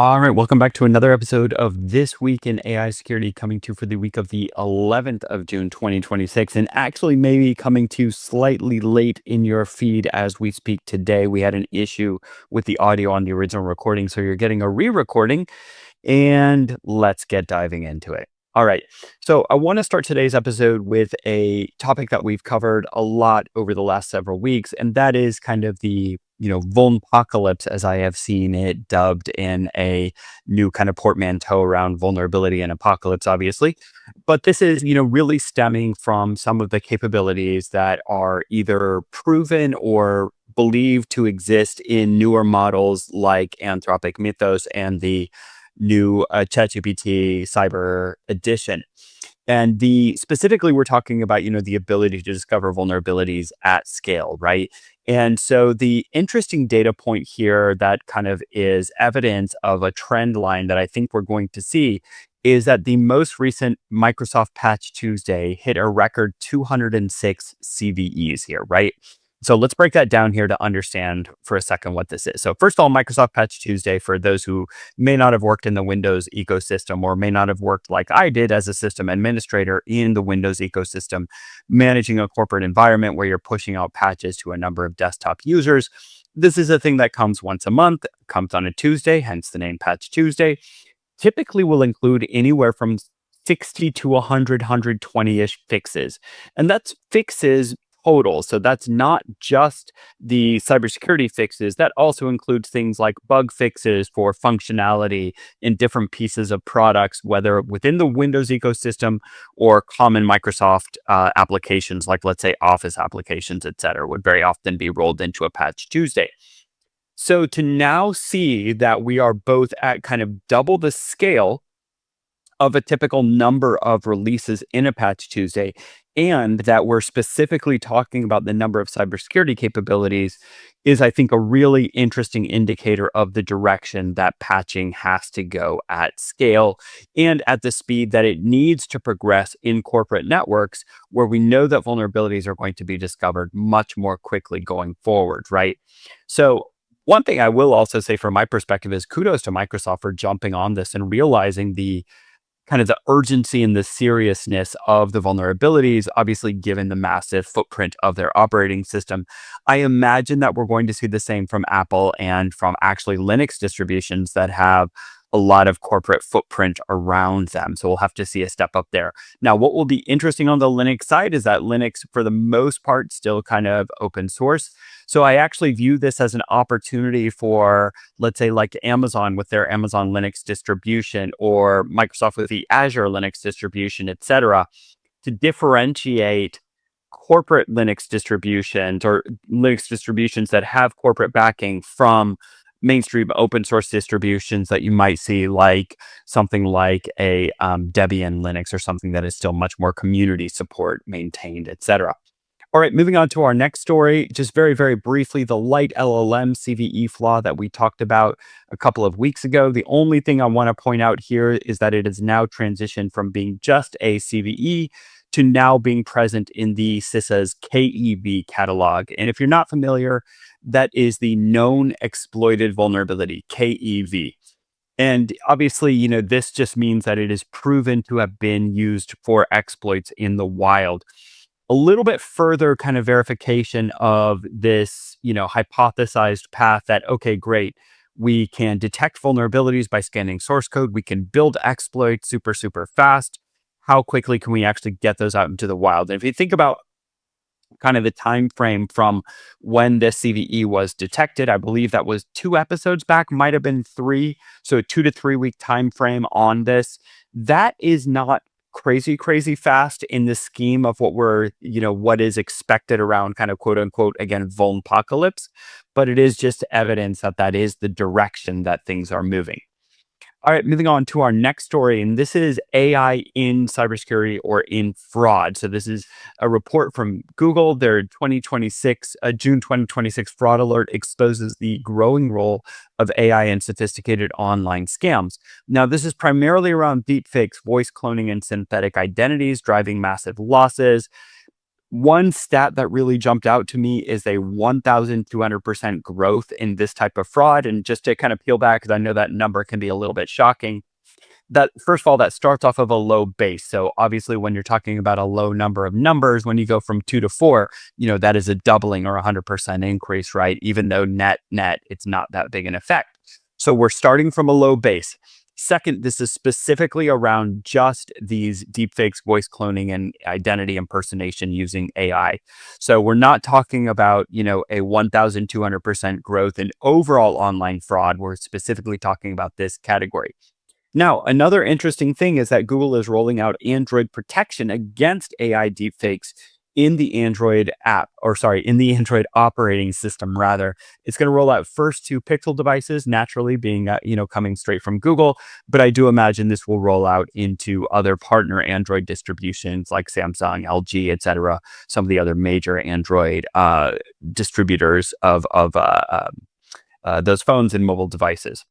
All right, welcome back to another episode of This Week in AI Security, coming to you for the week of the 11th of June, 2026, and actually maybe coming to slightly late in your feed as we speak today. We had an issue with the audio on the original recording, so you're getting a re-recording, and let's get diving into it. All right, so I want to start today's episode with a topic that we've covered a lot over the last several weeks, and that is kind of the Vulnpocalypse, as I have seen it dubbed in a new kind of portmanteau around vulnerability and apocalypse, obviously. But this is, really stemming from some of the capabilities that are either proven or believed to exist in newer models like Anthropic Mythos and the new ChatGPT Cyber Edition. And specifically, we're talking about, the ability to discover vulnerabilities at scale, right? And so the interesting data point here that kind of is evidence of a trend line that I think we're going to see is that the most recent Microsoft Patch Tuesday hit a record 206 CVEs here, right? So let's break that down here to understand for a second what this is. So first of all, Microsoft Patch Tuesday, for those who may not have worked in the Windows ecosystem or may not have worked like I did as a system administrator in the Windows ecosystem, managing a corporate environment where you're pushing out patches to a number of desktop users. This is a thing that comes once a month, comes on a Tuesday, hence the name Patch Tuesday. Typically will include anywhere from 60 to 100, 120-ish fixes. And that's fixes total. So that's not just the cybersecurity fixes. That also includes things like bug fixes for functionality in different pieces of products, whether within the Windows ecosystem or common Microsoft applications, like let's say Office applications, et cetera, would very often be rolled into a Patch Tuesday. So to now see that we are both at kind of double the scale of a typical number of releases in a Patch Tuesday, and that we're specifically talking about the number of cybersecurity capabilities is, I think, a really interesting indicator of the direction that patching has to go at scale and at the speed that it needs to progress in corporate networks, where we know that vulnerabilities are going to be discovered much more quickly going forward, right? So one thing I will also say from my perspective is kudos to Microsoft for jumping on this and realizing the kind of the urgency and the seriousness of the vulnerabilities, obviously, given the massive footprint of their operating system. I imagine that we're going to see the same from Apple and from actually Linux distributions that have a lot of corporate footprint around them. So we'll have to see a step up there. Now, what will be interesting on the Linux side is that Linux, for the most part, still kind of open source. So I actually view this as an opportunity for, let's say, like Amazon with their Amazon Linux distribution, or Microsoft with the Azure Linux distribution, et cetera, to differentiate corporate Linux distributions or Linux distributions that have corporate backing from mainstream open source distributions that you might see, like something like a Debian Linux, or something that is still much more community support maintained, et cetera. All right, moving on to our next story, just very, very briefly, the LiteLLM CVE flaw that we talked about a couple of weeks ago. The only thing I want to point out here is that it has now transitioned from being just a CVE to now being present in the CISA's KEV catalog. And if you're not familiar, that is the known exploited vulnerability, KEV. And obviously, this just means that it is proven to have been used for exploits in the wild. A little bit further kind of verification of this, hypothesized path that, okay, great, we can detect vulnerabilities by scanning source code. We can build exploits super, super fast. How quickly can we actually get those out into the wild? And if you think about kind of the time frame from when this CVE was detected, I believe that was 2 episodes back, might have been 3. So a 2 to 3 week time frame on this. That is not crazy fast in the scheme of what is expected around kind of quote unquote, again, Vulnpocalypse, but it is just evidence that that is the direction that things are moving. All right, moving on to our next story, and this is AI in cybersecurity or in fraud. So this is a report from Google. Their June 2026 fraud alert exposes the growing role of AI in sophisticated online scams. Now, this is primarily around deepfakes, voice cloning, and synthetic identities, driving massive losses. One stat that really jumped out to me is a 1,200% growth in this type of fraud. And just to kind of peel back, because I know that number can be a little bit shocking, that first of all, that starts off of a low base. So obviously, when you're talking about a low number of numbers, when you go from 2 to 4, that is a doubling or 100% increase, right? Even though net, it's not that big an effect. So we're starting from a low base. Second, this is specifically around just these deepfakes, voice cloning, and identity impersonation using AI. So we're not talking about, a 1,200% growth in overall online fraud. We're specifically talking about this category. Now, another interesting thing is that Google is rolling out Android protection against AI deepfakes in the Android app, or sorry, in the Android operating system, rather. It's going to roll out first to Pixel devices, naturally being, coming straight from Google. But I do imagine this will roll out into other partner Android distributions like Samsung, LG, et cetera, some of the other major Android distributors of those phones and mobile devices.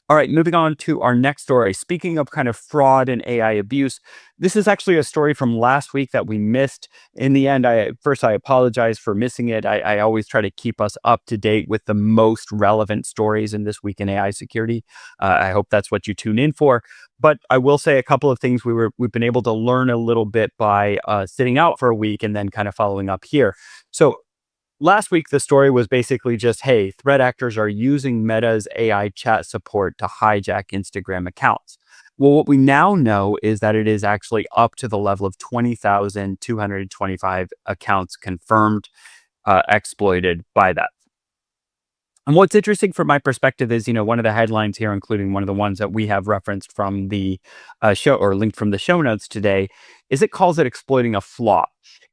All right, moving on to our next story. Speaking of kind of fraud and AI abuse, this is actually a story from last week that we missed. In the end, I apologize for missing it. I always try to keep us up to date with the most relevant stories in this week in AI security. I hope that's what you tune in for. But I will say a couple of things we've been able to learn a little bit by sitting out for a week and then kind of following up here. So last week, the story was basically just, hey, threat actors are using Meta's AI chat support to hijack Instagram accounts. Well, what we now know is that it is actually up to the level of 20,225 accounts confirmed exploited by that. And what's interesting from my perspective is, one of the headlines here, including one of the ones that we have referenced from the show or linked from the show notes today, is it calls it exploiting a flaw.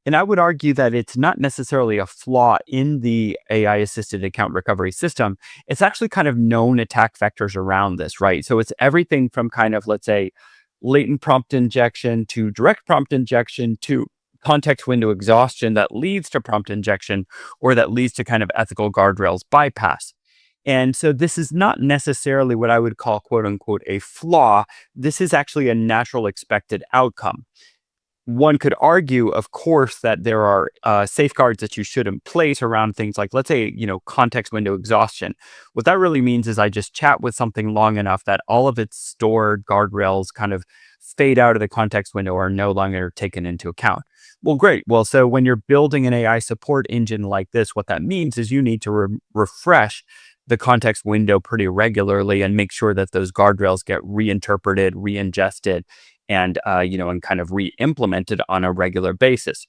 And I would argue that it's not necessarily a flaw in the AI assisted account recovery system. It's actually kind of known attack vectors around this, right? So it's everything from kind of, let's say, latent prompt injection to direct prompt injection to context window exhaustion that leads to prompt injection or that leads to kind of ethical guardrails bypass. And so this is not necessarily what I would call quote unquote a flaw. This is actually a natural expected outcome. One could argue, of course, that there are safeguards that you should in place around things like, let's say, context window exhaustion. What that really means is I just chat with something long enough that all of its stored guardrails kind of fade out of the context window or are no longer taken into account. Well, great. Well, so when you're building an AI support engine like this, what that means is you need to refresh the context window pretty regularly and make sure that those guardrails get reinterpreted, re-ingested, and kind of re-implemented on a regular basis.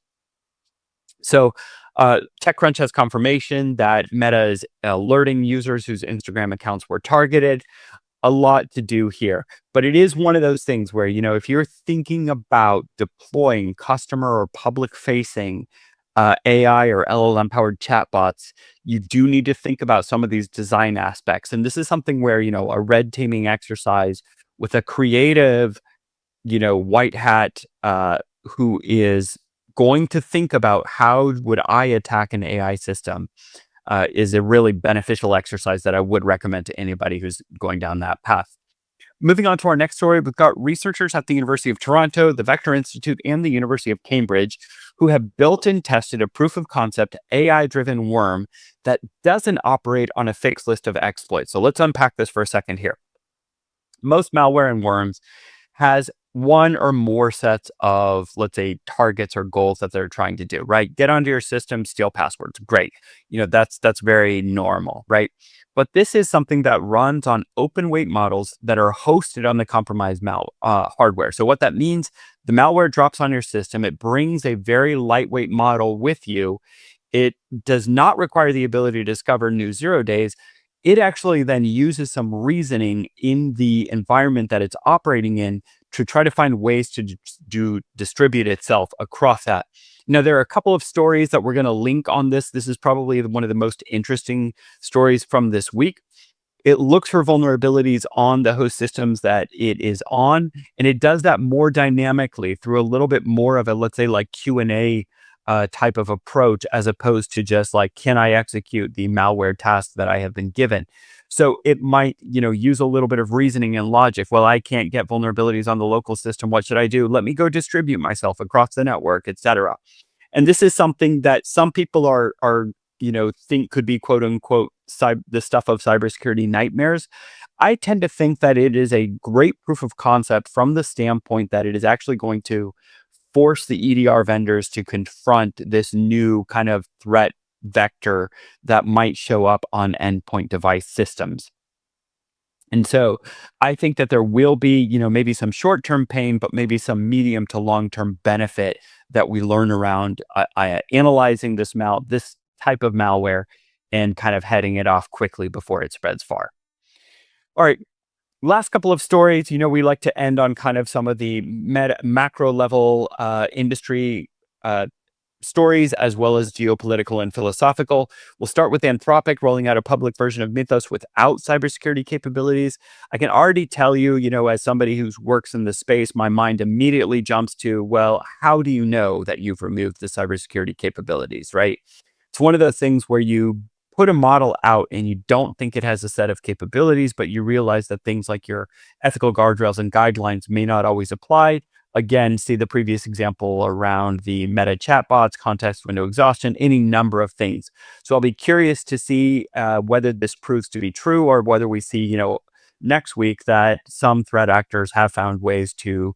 So TechCrunch has confirmation that Meta is alerting users whose Instagram accounts were targeted. A lot to do here, but it is one of those things where, if you're thinking about deploying customer or public facing AI or LLM powered chatbots, you do need to think about some of these design aspects. And this is something where, a red teaming exercise with a creative, white hat who is going to think about how would I attack an AI system is a really beneficial exercise that I would recommend to anybody who's going down that path. Moving on to our next story, we've got researchers at the University of Toronto, the Vector Institute, and the University of Cambridge who have built and tested a proof of concept AI-driven worm that doesn't operate on a fixed list of exploits. So let's unpack this for a second here. Most malware and worms has one or more sets of, let's say, targets or goals that they're trying to do, right? Get onto your system, steal passwords. Great. That's very normal, right? But this is something that runs on open weight models that are hosted on the compromised hardware. So what that means, the malware drops on your system. It brings a very lightweight model with you. It does not require the ability to discover new 0 days. It actually then uses some reasoning in the environment that it's operating in to try to find ways to distribute itself across that. Now, there are a couple of stories that we're going to link on this. This is probably one of the most interesting stories from this week. It looks for vulnerabilities on the host systems that it is on, and it does that more dynamically through a little bit more of a, let's say, like Q&A type of approach, as opposed to just like, can I execute the malware task that I have been given? So it might, use a little bit of reasoning and logic. Well, I can't get vulnerabilities on the local system. What should I do? Let me go distribute myself across the network, etc. And this is something that some people think could be quote unquote the stuff of cybersecurity nightmares. I tend to think that it is a great proof of concept from the standpoint that it is actually going to force the EDR vendors to confront this new kind of threat vector that might show up on endpoint device systems. And so I think that there will be, maybe some short-term pain, but maybe some medium to long-term benefit that we learn around analyzing this type of malware and kind of heading it off quickly before it spreads far. All right. Last couple of stories. We like to end on kind of some of the macro level industry stories, as well as geopolitical and philosophical. We'll start with Anthropic rolling out a public version of Mythos without cybersecurity capabilities. I can already tell you, as somebody who works in the space, my mind immediately jumps to, well, how do you know that you've removed the cybersecurity capabilities, right? It's one of those things where you put a model out and you don't think it has a set of capabilities, but you realize that things like your ethical guardrails and guidelines may not always apply. Again, see the previous example around the meta chatbots, context window exhaustion, any number of things. So I'll be curious to see whether this proves to be true, or whether we see, next week, that some threat actors have found ways to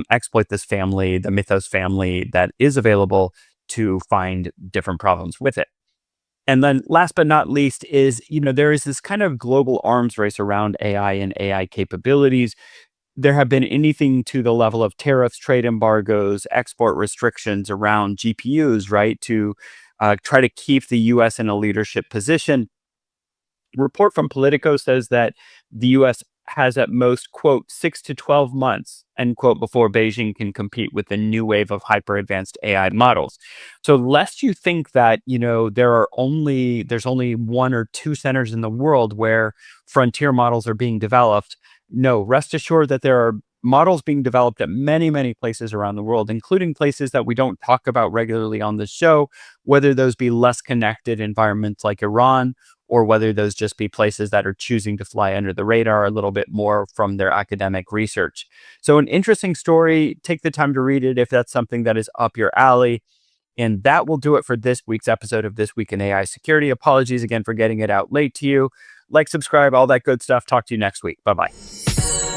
exploit this family, the Mythos family that is available, to find different problems with it. And then last but not least is, there is this kind of global arms race around AI and AI capabilities. There have been anything to the level of tariffs, trade embargoes, export restrictions around GPUs, right, to try to keep the US in a leadership position. Report from Politico says that the US has at most, quote, 6 to 12 months, end quote, before Beijing can compete with the new wave of hyper advanced AI models. So lest you think that, there's only one or two centers in the world where frontier models are being developed. No, rest assured that there are models being developed at many, many places around the world, including places that we don't talk about regularly on the show, whether those be less connected environments like Iran, or whether those just be places that are choosing to fly under the radar a little bit more from their academic research. So an interesting story. Take the time to read it if that's something that is up your alley. And that will do it for this week's episode of This Week in AI Security. Apologies again for getting it out late to you. Like, subscribe, all that good stuff. Talk to you next week. Bye-bye.